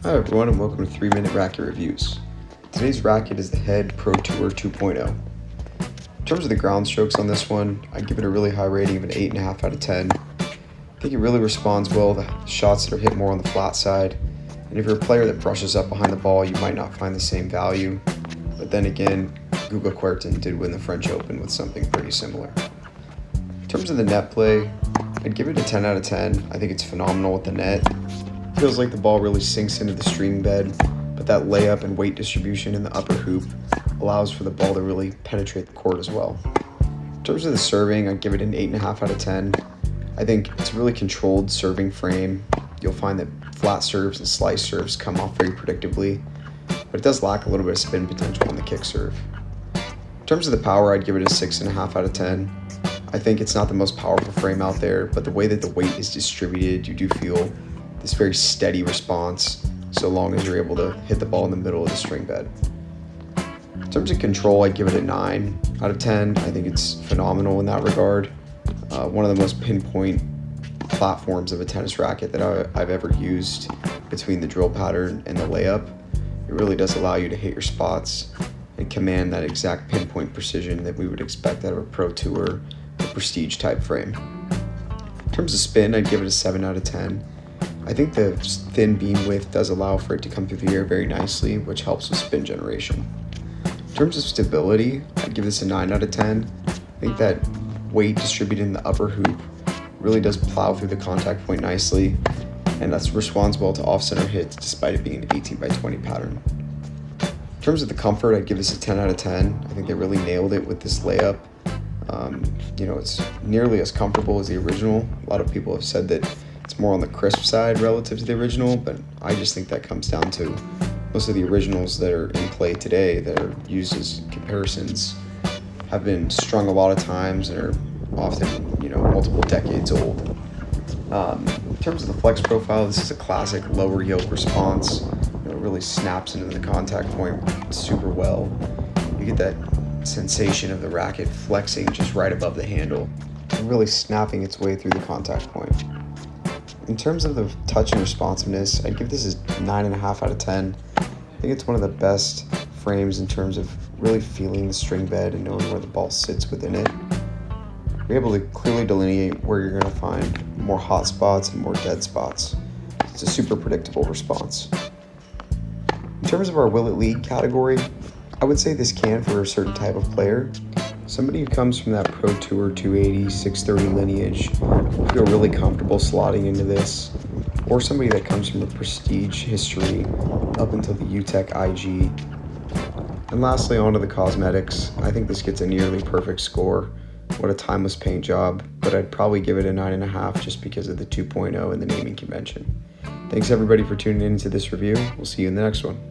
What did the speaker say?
Hi everyone and welcome to 3-Minute Racquet Reviews. Today's racket is the Head Pro Tour 2.0. In terms of the ground strokes on this one, I'd give it a really high rating of an 8.5 out of 10. I think it really responds well to shots that are hit more on the flat side, and if you're a player that brushes up behind the ball, you might not find the same value. But then again, Clapton did win the French Open with something pretty similar. In terms of the net play, I'd give it a 10 out of 10. I think it's phenomenal with the net. Feels like the ball really sinks into the string bed, but that layup and weight distribution in the upper hoop allows for the ball to really penetrate the court as well. In terms of the serving, I'd give it an 8.5 out of 10. I think it's a really controlled serving frame. You'll find that flat serves and slice serves come off very predictably, but it does lack a little bit of spin potential on the kick serve. In terms of the power, I'd give it a 6.5 out of 10. I think it's not the most powerful frame out there, but the way that the weight is distributed, you do feel this very steady response, so long as you're able to hit the ball in the middle of the string bed. In terms of control, I'd give it a 9 out of 10. I think it's phenomenal in that regard. One of the most pinpoint platforms of a tennis racket that I've ever used between the drill pattern and the layup. It really does allow you to hit your spots and command that exact pinpoint precision that we would expect out of a Pro Tour or prestige type frame. In terms of spin, I'd give it a 7 out of 10. I think the thin beam width does allow for it to come through the air very nicely, which helps with spin generation. In terms of stability, I'd give this a 9 out of 10. I think that weight distributed in the upper hoop really does plow through the contact point nicely, and that's responds well to off-center hits despite it being an 18 by 20 pattern. In terms of the comfort, I'd give this a 10 out of 10. I think they really nailed it with this layup. It's nearly as comfortable as the original. A lot of people have said that it's more on the crisp side relative to the original, but I just think that comes down to most of the originals that are in play today that are used as comparisons have been strung a lot of times and are often, multiple decades old. In terms of the flex profile, this is a classic lower yoke response. It really snaps into the contact point super well. You get that sensation of the racket flexing just right above the handle and really snapping its way through the contact point. In terms of the touch and responsiveness, I'd give this a 9.5 out of 10. I think it's one of the best frames in terms of really feeling the string bed and knowing where the ball sits within it. You're able to clearly delineate where you're going to find more hot spots and more dead spots. It's a super predictable response. In terms of our Will It Lead category, I would say this can for a certain type of player. Somebody who comes from that Pro Tour 280, 630 lineage will feel really comfortable slotting into this, or somebody that comes from a prestige history up until the UTEC IG. And lastly, onto the cosmetics. I think this gets a nearly perfect score. What a timeless paint job, but I'd probably give it a 9.5 just because of the 2.0 and the naming convention. Thanks everybody for tuning in to this review. We'll see you in the next one.